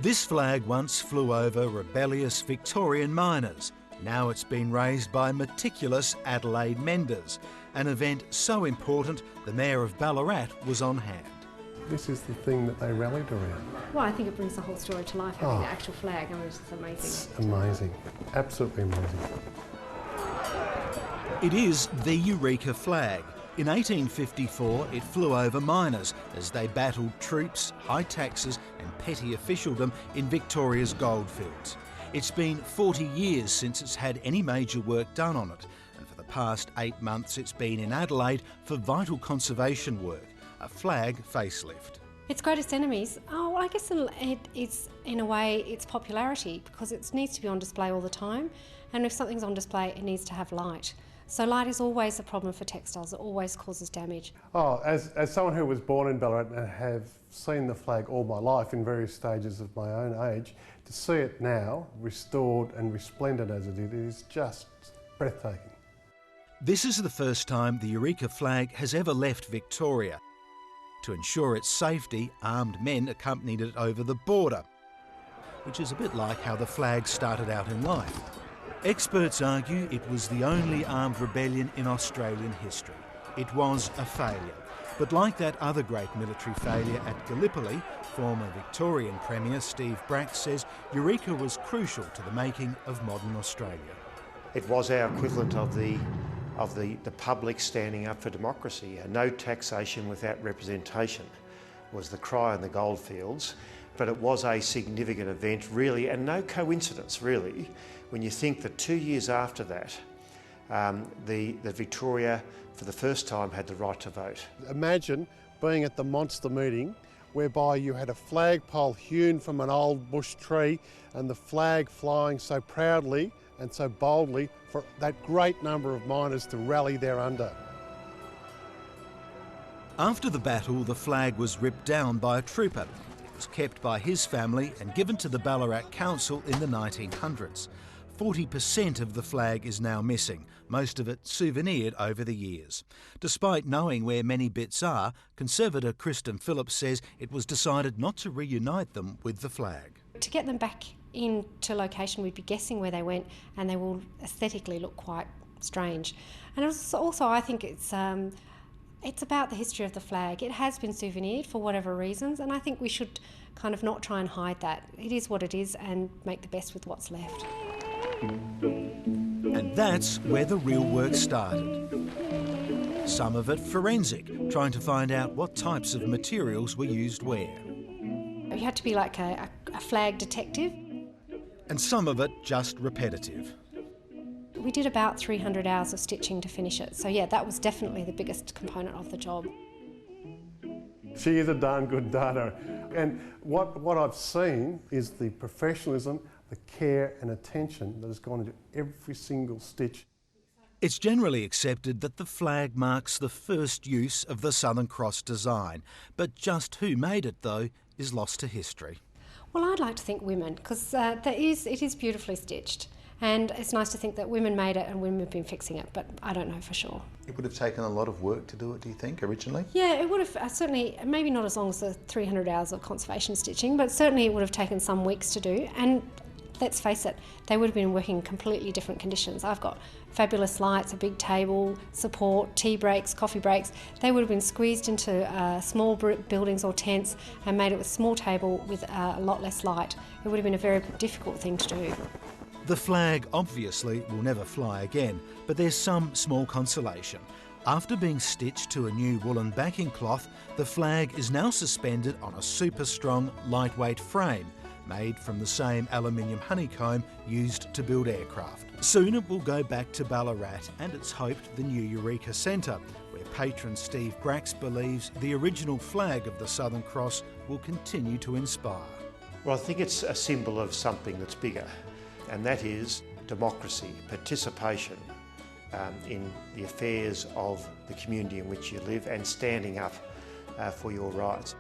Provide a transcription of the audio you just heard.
This flag once flew over rebellious Victorian miners. Now it's been raised by meticulous Adelaide menders, an event so important the Mayor of Ballarat was on hand. This is the thing that they rallied around. Well, I think it brings the whole story to life, having the actual flag. I mean, it's just amazing. It's amazing, absolutely amazing. It is the Eureka flag. In 1854, it flew over miners as they battled troops, high taxes and petty officialdom in Victoria's goldfields. It's been 40 years since it's had any major work done on it, and for the past 8 months it's been in Adelaide for vital conservation work, a flag facelift. Its greatest enemies? Oh, well, I guess it's, in a way, its popularity, because it needs to be on display all the time, and if something's on display, it needs to have light. So light is always a problem for textiles. It always causes damage. Oh, as someone who was born in Ballarat and have seen the flag all my life in various stages of my own age, to see it now, restored and resplendent as it is just breathtaking. This is the first time the Eureka flag has ever left Victoria. To ensure its safety, armed men accompanied it over the border, which is a bit like how the flag started out in life. Experts argue it was the only armed rebellion in Australian history. It was a failure. But like that other great military failure at Gallipoli, former Victorian Premier Steve Bracks says Eureka was crucial to the making of modern Australia. It was our equivalent of the public standing up for democracy. No taxation without representation was the cry in the goldfields. But it was a significant event, really, and no coincidence, really, when you think that 2 years after that, the Victoria, for the first time, had the right to vote. Imagine being at the monster meeting whereby you had a flagpole hewn from an old bush tree and the flag flying so proudly and so boldly for that great number of miners to rally thereunder. After the battle, the flag was ripped down by a trooper. Kept by his family and given to the Ballarat Council in the 1900s. 40% of the flag is now missing, most of it souvenired over the years. Despite knowing where many bits are, conservator Kristen Phillips says it was decided not to reunite them with the flag. To get them back into location, we'd be guessing where they went, and they will aesthetically look quite strange. And also I think it's about the history of the flag. It has been souvenired for whatever reasons, and I think we should kind of not try and hide that. It is what it is, and make the best with what's left. And that's where the real work started. Some of it forensic, trying to find out what types of materials were used where. You had to be like a flag detective. And some of it just repetitive. We did about 300 hours of stitching to finish it. So yeah, that was definitely the biggest component of the job. She is a darn good darter. And what I've seen is the professionalism, the care and attention that has gone into every single stitch. It's generally accepted that the flag marks the first use of the Southern Cross design. But just who made it, though, is lost to history. Well, I'd like to think women, because it is beautifully stitched. And it's nice to think that women made it and women have been fixing it, but I don't know for sure. It would have taken a lot of work to do it, do you think, originally? Yeah, it would have certainly, maybe not as long as the 300 hours of conservation stitching, but certainly it would have taken some weeks to do. And let's face it, they would have been working in completely different conditions. I've got fabulous lights, a big table, support, tea breaks, coffee breaks. They would have been squeezed into small buildings or tents and made it with a small table with a lot less light. It would have been a very difficult thing to do. The flag obviously will never fly again, but there's some small consolation. After being stitched to a new woolen backing cloth, the flag is now suspended on a super strong, lightweight frame, made from the same aluminium honeycomb used to build aircraft. Soon it will go back to Ballarat and it's hoped the new Eureka Centre, where patron Steve Bracks believes the original flag of the Southern Cross will continue to inspire. Well, I think it's a symbol of something that's bigger, and that is democracy, participation in the affairs of the community in which you live, and standing up for your rights.